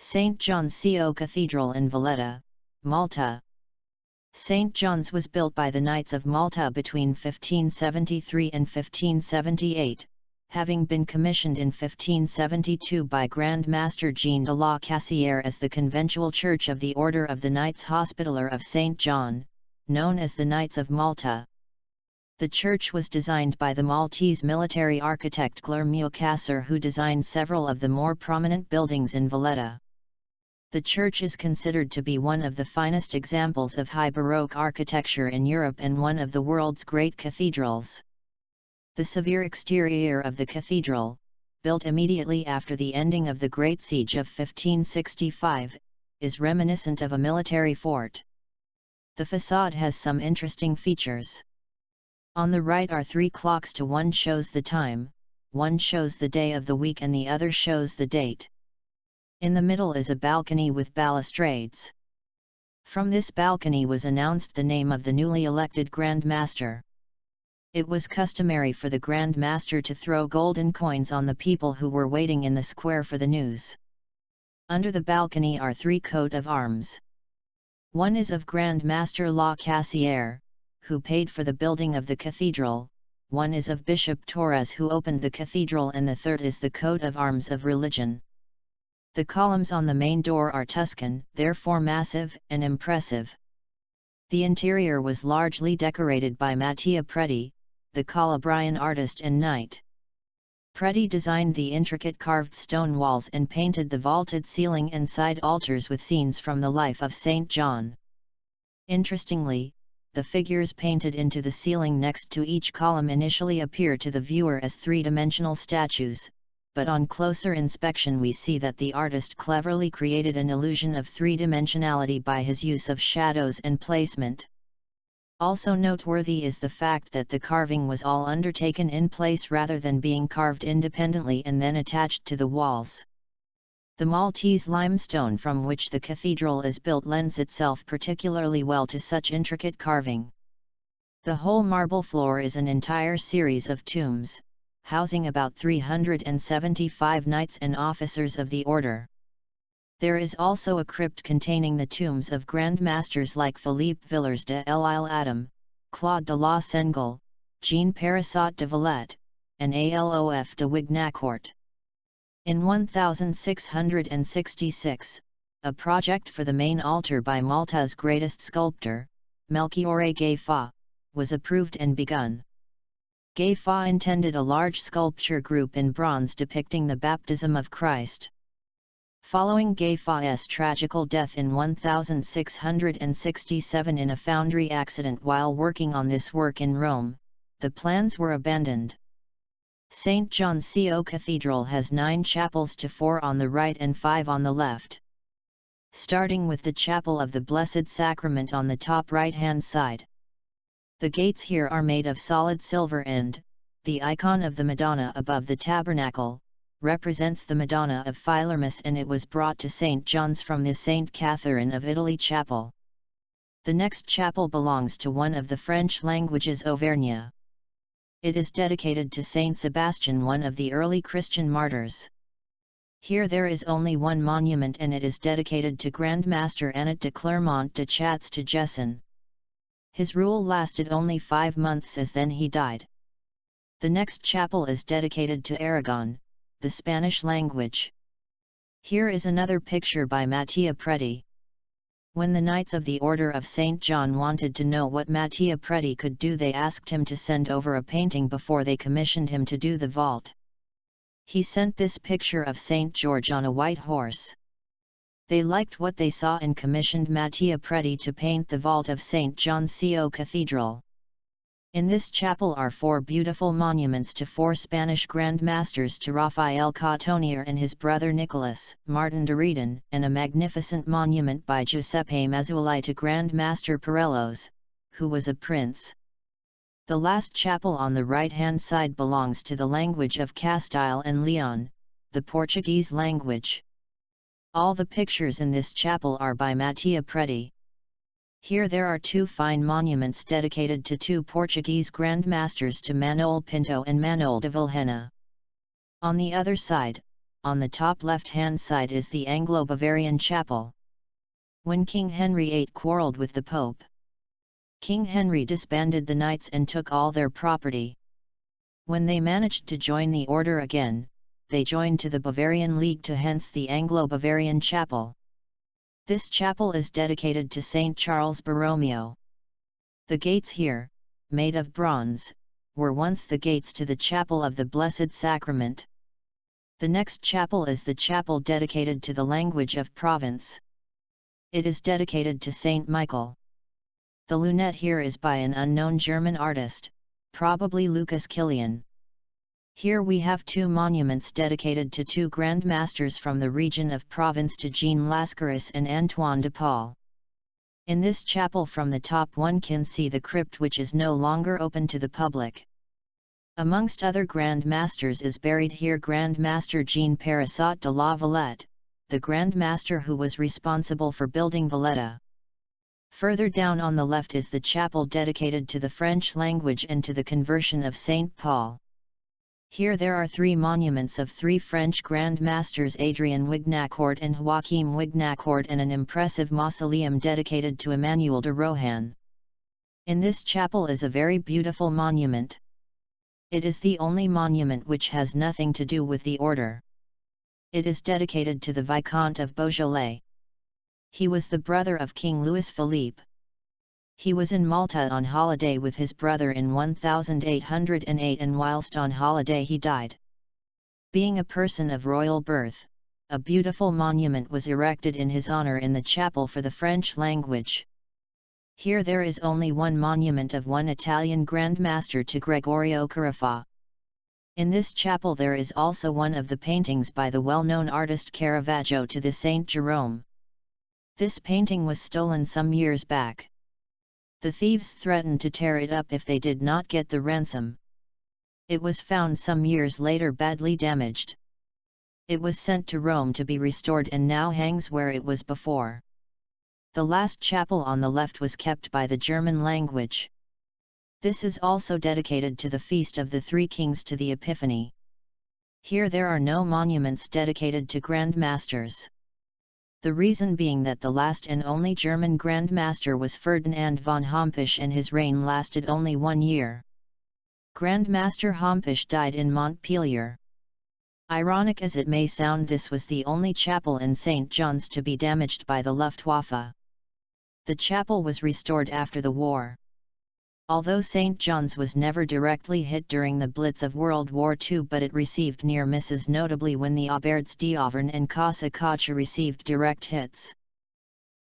St. John's Co-Cathedral in Valletta, Malta. St. John's was built by the Knights of Malta between 1573 and 1578, having been commissioned in 1572 by Grand Master Jean de la Cassiere as the conventual church of the Order of the Knights Hospitaller of St. John, known as the Knights of Malta. The church was designed by the Maltese military architect Glormu Cassar, who designed several of the more prominent buildings in Valletta. The church is considered to be one of the finest examples of high Baroque architecture in Europe and one of the world's great cathedrals. The severe exterior of the cathedral, built immediately after the ending of the Great Siege of 1565, is reminiscent of a military fort. The façade has some interesting features. On the right are three clocks, one shows the time, one shows the day of the week and the other shows the date. In the middle is a balcony with balustrades. From this balcony was announced the name of the newly elected Grand Master. It was customary for the Grand Master to throw golden coins on the people who were waiting in the square for the news. Under the balcony are three coats of arms. One is of Grand Master La Cassiere, who paid for the building of the cathedral, one is of Bishop Torres, who opened the cathedral, and the third is the coat of arms of religion. The columns on the main door are Tuscan, therefore massive and impressive. The interior was largely decorated by Mattia Preti, the Calabrian artist and knight. Preti designed the intricate carved stone walls and painted the vaulted ceiling and side altars with scenes from the life of St. John. Interestingly, the figures painted into the ceiling next to each column initially appear to the viewer as three-dimensional statues, but on closer inspection we see that the artist cleverly created an illusion of three-dimensionality by his use of shadows and placement. Also noteworthy is the fact that the carving was all undertaken in place rather than being carved independently and then attached to the walls. The Maltese limestone from which the cathedral is built lends itself particularly well to such intricate carving. The whole marble floor is an entire series of tombs, housing about 375 knights and officers of the order. There is also a crypt containing the tombs of Grand Masters like Philippe Villers de l'Isle Adam, Claude de la Sengle, Jean Parissot de Valletta, and Alof de Wignacourt. In 1666, a project for the main altar by Malta's greatest sculptor, Melchiorre Gayfa, was approved and begun. Gayfa intended a large sculpture group in bronze depicting the baptism of Christ. Following Gayfa's tragical death in 1667 in a foundry accident while working on this work in Rome, the plans were abandoned. St. John's Co-Cathedral has 9 chapels, 4 on the right and 5 on the left. Starting with the Chapel of the Blessed Sacrament on the top right-hand side. The gates here are made of solid silver and, the icon of the Madonna above the tabernacle, represents the Madonna of Philermus, and it was brought to St. John's from the St. Catherine of Italy chapel. The next chapel belongs to one of the French languages Auvergne. It is dedicated to Saint Sebastian, one of the early Christian martyrs. Here there is only one monument, and it is dedicated to Grand Master Annot de Clermont de Chats to Jesson. His rule lasted only 5 months, as then he died. The next chapel is dedicated to Aragon, the Spanish language. Here is another picture by Mattia Preti. When the Knights of the Order of St. John wanted to know what Mattia Preti could do, they asked him to send over a painting before they commissioned him to do the vault. He sent this picture of St. George on a white horse. They liked what they saw and commissioned Mattia Preti to paint the vault of St. John's Co-Cathedral. In this chapel are 4 beautiful monuments to 4 Spanish Grand Masters, to Raphael Cottonier and his brother Nicholas, Martin de Redon, and a magnificent monument by Giuseppe Mazzulli to Grand Master Parellos, who was a prince. The last chapel on the right-hand side belongs to the language of Castile and Leon, the Portuguese language. All the pictures in this chapel are by Mattia Preti. Here there are 2 fine monuments dedicated to 2 Portuguese Grand Masters, to Manuel Pinto and Manuel de Vilhena. On the other side, on the top left-hand side is the Anglo-Bavarian chapel. When King Henry VIII quarrelled with the Pope, King Henry disbanded the knights and took all their property. When they managed to join the order again, they joined to the Bavarian League to hence the Anglo-Bavarian chapel. This chapel is dedicated to Saint Charles Borromeo. The gates here, made of bronze, were once the gates to the chapel of the Blessed Sacrament. The next chapel is the chapel dedicated to the language of Provence. It is dedicated to Saint Michael. The lunette here is by an unknown German artist, probably Lucas Kilian. Here we have two monuments dedicated to two Grand Masters from the region of Provence, to Jean Lascaris and Antoine de Paul. In this chapel from the top one can see the crypt, which is no longer open to the public. Amongst other Grand Masters is buried here Grand Master Jean Parissot de la Vallette, the Grand Master who was responsible for building Valletta. Further down on the left is the chapel dedicated to the French language and to the conversion of Saint Paul. Here there are three monuments of three French Grand Masters, Adrien Wignacourt and Joachim Wignacourt, and an impressive mausoleum dedicated to Emmanuel de Rohan. In this chapel is a very beautiful monument. It is the only monument which has nothing to do with the order. It is dedicated to the Viscount of Beaujolais. He was the brother of King Louis Philippe. He was in Malta on holiday with his brother in 1808, and whilst on holiday he died. Being a person of royal birth, a beautiful monument was erected in his honor in the chapel for the French language. Here there is only one monument of one Italian Grand Master, to Gregorio Caraffa. In this chapel there is also one of the paintings by the well-known artist Caravaggio to the Saint Jerome. This painting was stolen some years back. The thieves threatened to tear it up if they did not get the ransom. It was found some years later badly damaged. It was sent to Rome to be restored and now hangs where it was before. The last chapel on the left was kept by the German language. This is also dedicated to the Feast of the Three Kings, to the Epiphany. Here there are no monuments dedicated to Grand Masters. The reason being that the last and only German Grand Master was Ferdinand von Hompesch, and his reign lasted only 1 year. Grand Master Hompesch died in Montpellier. Ironic as it may sound, this was the only chapel in St. John's to be damaged by the Luftwaffe. The chapel was restored after the war. Although St. John's was never directly hit during the Blitz of World War II, but it received near misses, notably when the Auberges d'Auvergne and Casa Caccia received direct hits.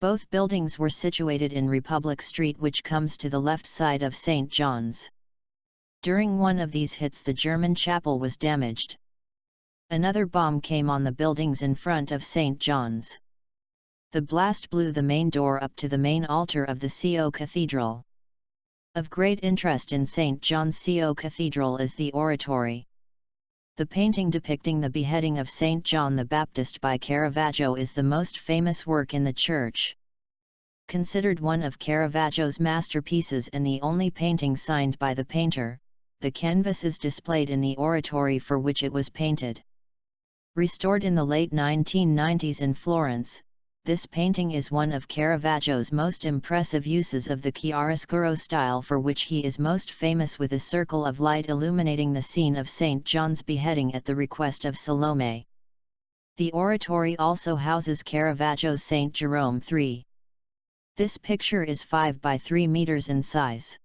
Both buildings were situated in Republic Street, which comes to the left side of St. John's. During one of these hits the German chapel was damaged. Another bomb came on the buildings in front of St. John's. The blast blew the main door up to the main altar of the Co-Cathedral. Of great interest in St. John's Co-Cathedral is the Oratory. The painting depicting the beheading of St. John the Baptist by Caravaggio is the most famous work in the church. Considered one of Caravaggio's masterpieces and the only painting signed by the painter, the canvas is displayed in the Oratory for which it was painted. Restored in the late 1990s in Florence, this painting is one of Caravaggio's most impressive uses of the chiaroscuro style, for which he is most famous, with a circle of light illuminating the scene of St. John's beheading at the request of Salome. The Oratory also houses Caravaggio's St. Jerome III. This picture is 5 by 3 meters in size.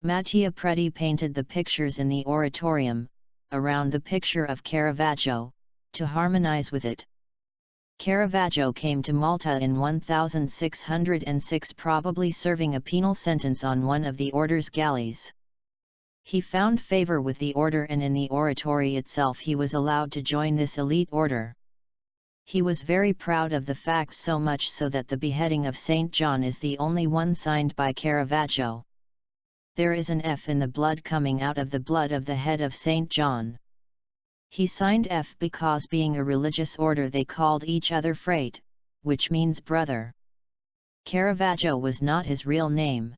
Mattia Preti painted the pictures in the Oratorium, around the picture of Caravaggio, to harmonize with it. Caravaggio came to Malta in 1606, probably serving a penal sentence on one of the order's galleys. He found favor with the order, and in the Oratory itself he was allowed to join this elite order. He was very proud of the fact, so much so that the beheading of St. John is the only one signed by Caravaggio. There is an F in the blood coming out of the blood of the head of St. John. He signed F because, being a religious order, they called each other frate, which means brother. Caravaggio was not his real name.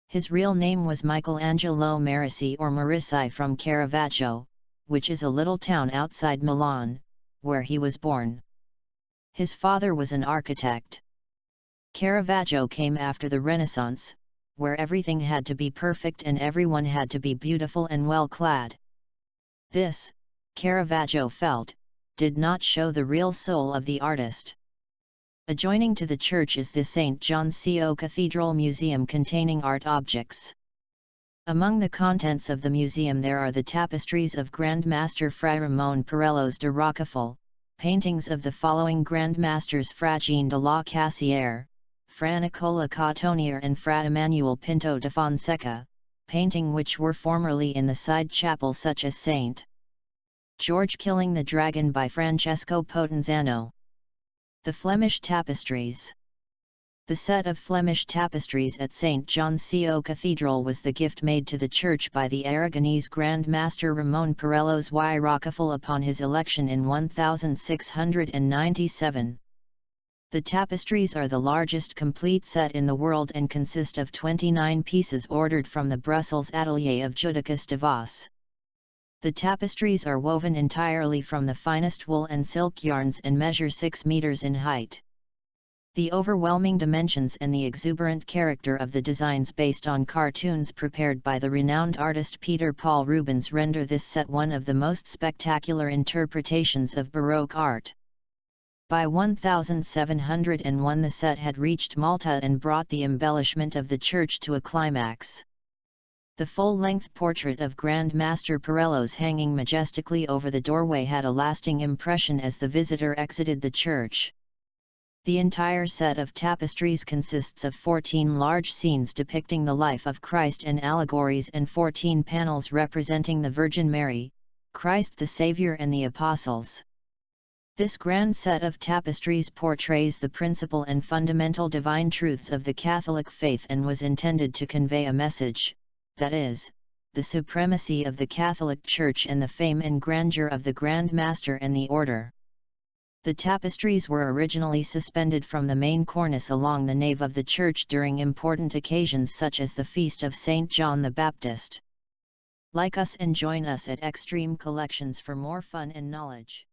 His real name was Michelangelo Marisi, or Marisi, from Caravaggio, which is a little town outside Milan, where he was born. His father was an architect. Caravaggio came after the Renaissance, where everything had to be perfect and everyone had to be beautiful and well clad. This, Caravaggio felt, did not show the real soul of the artist. Adjoining to the church is the St. John's Co-Cathedral Museum containing art objects. Among the contents of the museum there are the tapestries of Grand Master Fra Ramon Perellos de Rochefort, paintings of the following Grand Masters Fra Jean de la Cassiere, Fra Nicola Cottonier and Fra Emmanuel Pinto de Fonseca, painting which were formerly in the side chapel such as St. George Killing the Dragon by Francesco Potenzano. The Flemish Tapestries. The set of Flemish tapestries at St. John's Co-Cathedral was the gift made to the church by the Aragonese Grand Master Ramon Perellos y Rochefort upon his election in 1697. The tapestries are the largest complete set in the world and consist of 29 pieces ordered from the Brussels atelier of Judicus de Vos. The tapestries are woven entirely from the finest wool and silk yarns and measure 6 meters in height. The overwhelming dimensions and the exuberant character of the designs based on cartoons prepared by the renowned artist Peter Paul Rubens render this set one of the most spectacular interpretations of Baroque art. By 1701 the set had reached Malta and brought the embellishment of the church to a climax. The full-length portrait of Grand Master Perellos hanging majestically over the doorway had a lasting impression as the visitor exited the church. The entire set of tapestries consists of 14 large scenes depicting the life of Christ and allegories and 14 panels representing the Virgin Mary, Christ the Saviour and the Apostles. This grand set of tapestries portrays the principal and fundamental divine truths of the Catholic faith and was intended to convey a message, that is, the supremacy of the Catholic Church and the fame and grandeur of the Grand Master and the Order. The tapestries were originally suspended from the main cornice along the nave of the church during important occasions such as the feast of St. John the Baptist. Like us and join us at Extreme Collections for more fun and knowledge.